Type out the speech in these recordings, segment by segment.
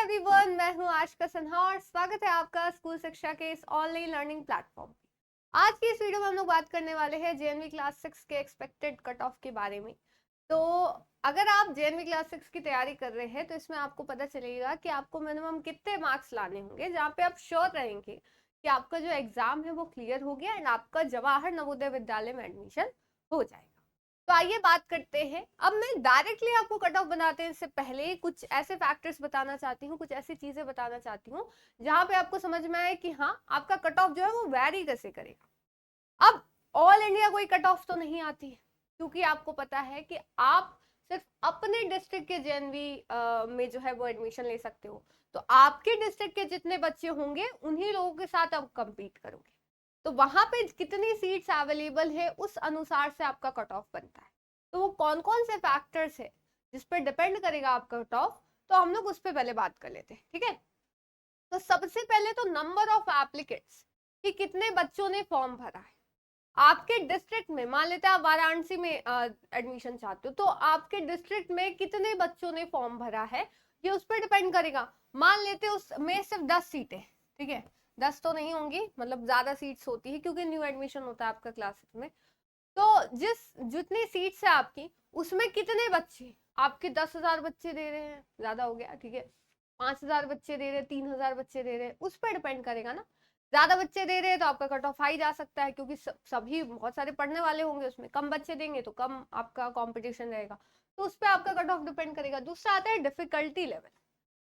Everyone, मैं हूं आशिका सिन्हा और स्वागत है आपका स्कूल शिक्षा के इस ऑनलाइन लर्निंग प्लेटफॉर्म पे। आज की इस वीडियो में हम लोग बात करने वाले हैं जेएनवी क्लास 6 के एक्सपेक्टेड कट ऑफ के बारे में। तो अगर आप जेएनवी क्लास 6 की तैयारी कर रहे हैं तो इसमें आपको पता चलेगा कि आपको मिनिमम कितने मार्क्स लाने होंगे जहाँ पे आप श्योर रहेंगे कि आपका जो एग्जाम है वो क्लियर हो गया एंड आपका जवाहर नवोदय विद्यालय में एडमिशन हो जाएगा। तो आइए बात करते हैं। अब मैं डायरेक्टली आपको कट ऑफ बनाते हैं इससे पहले कुछ ऐसे फैक्टर्स बताना चाहती हूँ, कुछ ऐसी चीजें बताना चाहती हूँ जहां पे आपको समझ में आए कि हाँ आपका कट ऑफ जो है वो वैरी कैसे करेगा। अब ऑल इंडिया कोई कट ऑफ तो नहीं आती है, क्योंकि आपको पता है कि आप सिर्फ अपने डिस्ट्रिक्ट के जेएनवी में जो है वो एडमिशन ले सकते हो। तो आपके डिस्ट्रिक्ट के जितने बच्चे होंगे उन्हीं लोगों के साथ आप कंपीट करोगे, तो वहां पे कितनी सीट्स अवेलेबल है उस अनुसार से आपका कट ऑफ बनता है। तो वो कौन कौन से फैक्टर्स है जिस पर डिपेंड करेगा आपका कट ऑफ, तो हम लोग उस पर पहले बात कर लेते हैं, ठीक है। तो सबसे पहले तो नंबर ऑफ एप्लीकेंट्स, कि कितने बच्चों ने फॉर्म भरा है आपके डिस्ट्रिक्ट में। मान लेते हैं आप वाराणसी में एडमिशन चाहते हो, तो आपके डिस्ट्रिक्ट में कितने बच्चों ने फॉर्म भरा है ये उस पर डिपेंड करेगा। मान लेते हैं उसमें सिर्फ 10 सीटें, ठीक है, 10 तो नहीं होंगी, मतलब ज्यादा सीट्स होती है क्योंकि न्यू एडमिशन होता है आपका क्लासेस में। तो जितनी सीट्स है आपकी उसमें कितने बच्चे, आपके 10,000 बच्चे दे रहे हैं, ज्यादा हो गया, ठीक है, 5,000 बच्चे दे रहे हैं, 3,000 बच्चे दे रहे हैं, उस पर डिपेंड करेगा ना। ज्यादा बच्चे दे रहे हैं तो आपका कट ऑफ हाई जा सकता है, क्योंकि सभी बहुत सारे पढ़ने वाले होंगे, उसमें कम बच्चे देंगे तो कम आपका कंपटीशन रहेगा, तो उस पर आपका कट ऑफ डिपेंड करेगा। दूसरा आता है डिफिकल्टी लेवल,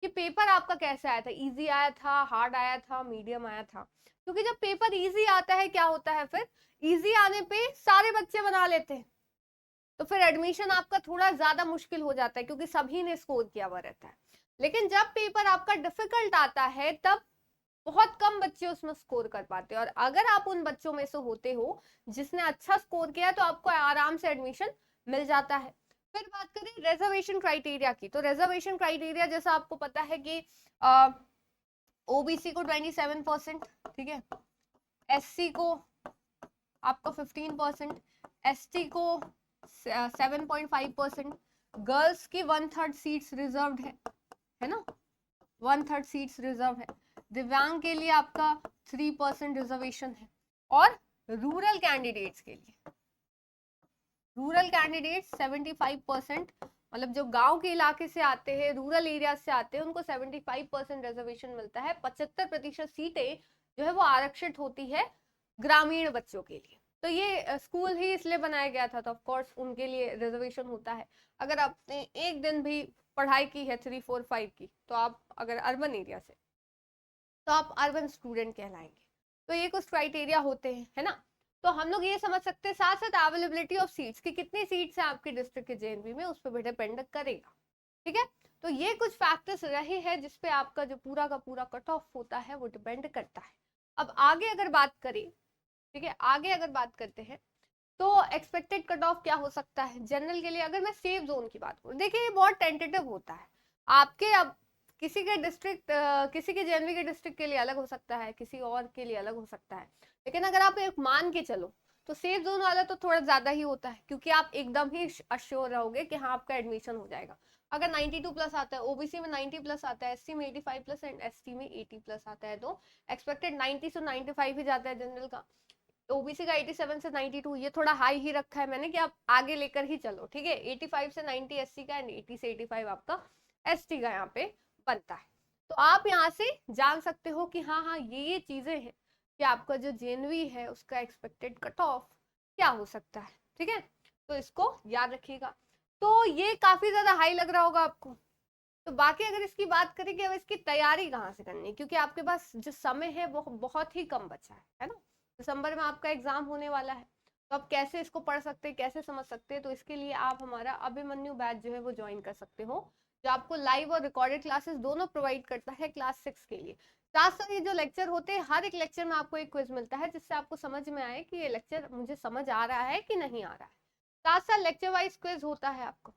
कि पेपर आपका कैसे आया था, इजी आया था, हार्ड आया था, मीडियम आया था। क्योंकि जब पेपर इजी आता है क्या होता है, फिर इजी आने पे सारे बच्चे बना लेते हैं, तो फिर एडमिशन आपका थोड़ा ज्यादा मुश्किल हो जाता है क्योंकि सभी ने स्कोर किया हुआ रहता है। लेकिन जब पेपर आपका डिफिकल्ट आता है तब बहुत कम बच्चे उसमें स्कोर कर पाते हैं, और अगर आप उन बच्चों में से होते हो जिसने अच्छा स्कोर किया तो आपको आराम से एडमिशन मिल जाता है। फिर बात करें रिजर्वेशन क्राइटेरिया की, तो रिजर्वेशन क्राइटेरिया जैसा आपको पता है कि ओबीसी को 27%, ठीक है, एससी को आपको 15%, एसटी को 7.5%, गर्ल्स की 1/3 सीट्स रिजर्व्ड है ना, 1/3 सीट्स रिजर्व है, दिव्यांग के लिए आपका 3% रिजर्वेशन है, और रूरल कैंडिडेट्स के लिए, रूरल कैंडिडेट्स 75%, मतलब जो गांव के इलाके से आते हैं, रूरल एरिया से आते हैं, उनको 75% रिजर्वेशन मिलता है। 75% सीटें जो है वो आरक्षित होती है ग्रामीण बच्चों के लिए। तो ये स्कूल ही इसलिए बनाया गया था, तो ऑफ कोर्स उनके लिए रिजर्वेशन होता है। अगर आपने एक दिन भी पढ़ाई की है 3, 4, 5 की, तो आप अगर अर्बन एरिया से, तो आप अर्बन स्टूडेंट कहलाएंगे। तो ये कुछ क्राइटेरिया होते हैं, है ना। तो हम लोग ये समझ सकते हैं, साथ साथ अवेलेबिलिटी ऑफ सीट्स, कि कितनी सीट्स है आपके डिस्ट्रिक्ट के जेएनवी में, उस पर भी डिपेंड करेगा, ठीक है। तो ये कुछ फैक्टर्स रहे हैं जिसपे आपका जो पूरा का पूरा कट ऑफ होता है वो डिपेंड करता है। अब आगे अगर बात करें, ठीक है, आगे अगर बात करते हैं तो एक्सपेक्टेड कट ऑफ क्या हो सकता है जनरल के लिए। अगर मैं सेफ जोन की बात करूं, देखिए ये बहुत टेंटेटिव होता है आपके। अब किसी के डिस्ट्रिक्ट, किसी के जेएनवी के डिस्ट्रिक्ट के लिए अलग हो सकता है, किसी और के लिए अलग हो सकता है, लेकिन अगर आप एक मान के चलो तो सेफ जोन वाला तो थोड़ा ज्यादा ही होता है, क्योंकि आप एकदम ही अश्योर रहोगे कि हाँ आपका एडमिशन हो जाएगा। अगर 92 प्लस आता है, ओबीसी में 90 प्लस आता है, एससी में 85 प्लस एंड एसटी में 80 प्लस आता है, तो एक्सपेक्टेड 90 से 95 ही जाता है जनरल का। ओबीसी का 87 से 92 ये थोड़ा हाई ही रखा है मैंने, कि आप आगे लेकर ही चलो, ठीक है। 85 से 90 एससी का एंड 80 से 85 आपका एसटी का यहाँ पे बनता है। तो आप यहाँ से जान सकते हो कि हाँ हाँ ये चीजें हैं कि आपका जो जेएनवी है उसका एक्सपेक्टेड कट ऑफ क्या हो सकता है, ठीक है। तो इसको याद रखिएगा। तो ये काफी ज्यादा हाई लग रहा होगा आपको। तो बाकी अगर इसकी बात करें कि अब इसकी तैयारी कहाँ से करनी है, क्योंकि आपके पास जो समय है वो बहुत ही कम बचा है ना। दिसंबर में आपका एग्जाम होने वाला है, तो आप कैसे इसको पढ़ सकते हैं, कैसे समझ सकते हैं, तो इसके लिए आप हमारा अभिमन्यु बैच जो है वो ज्वाइन कर सकते हो, जो आपको लाइव और रिकॉर्डेड क्लासेस दोनों प्रोवाइड करता है क्लास 6 के लिए। साथ साथ ये जो लेक्चर होते हैं, हर एक लेक्चर में आपको एक क्विज मिलता है जिससे आपको समझ में आए कि ये लेक्चर मुझे समझ आ रहा है कि नहीं आ रहा है। साथ साथ लेक्चर वाइज क्विज होता है आपको,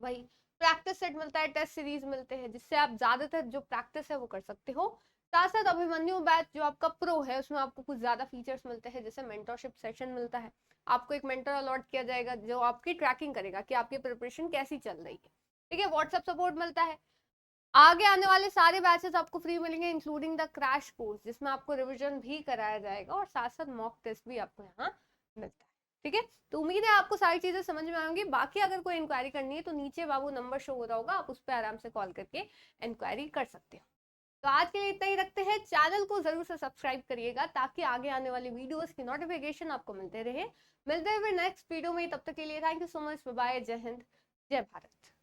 वही प्रैक्टिस सेट मिलता है, टेस्ट सीरीज मिलते हैं जिससे आप ज्यादातर जो प्रैक्टिस है वो कर सकते हो। साथ साथ अभिमन्यु बैच जो आपका प्रो है उसमें आपको कुछ ज्यादा फीचर्स मिलते हैं, जैसे मेंटरशिप सेशन मिलता है, आपको एक मेंटर अलॉट किया जाएगा जो आपकी ट्रैकिंग करेगा कि आपकी प्रिपरेशन कैसी चल रही है, ठीक है। व्हाट्सएप सपोर्ट मिलता है, आगे आने वाले सारे बैचेस आपको फ्री मिलेंगे, इंक्लूडिंग द क्रैश कोर्स, जिसमें आपको रिवीजन भी कराया जाएगा और साथ साथ मॉक टेस्ट भी आपको यहाँ मिलता है। ठीक है, तो उम्मीद है आपको सारी चीजें समझ में आएंगी। बाकी अगर कोई इंक्वायरी करनी है तो नीचे बाबू नंबर शो हो रहा होगा, आप उस पर आराम से कॉल करके इंक्वायरी कर सकते हो। तो आज के लिए इतना ही रखते हैं। चैनल को जरूर से सब्सक्राइब करिएगा ताकि आगे आने वाली वीडियोस की नोटिफिकेशन आपको मिलते रहे। मिलते हैं फिर नेक्स्ट वीडियो में, तब तक के लिए thank you so much, bye, जय हिंद, जय भारत।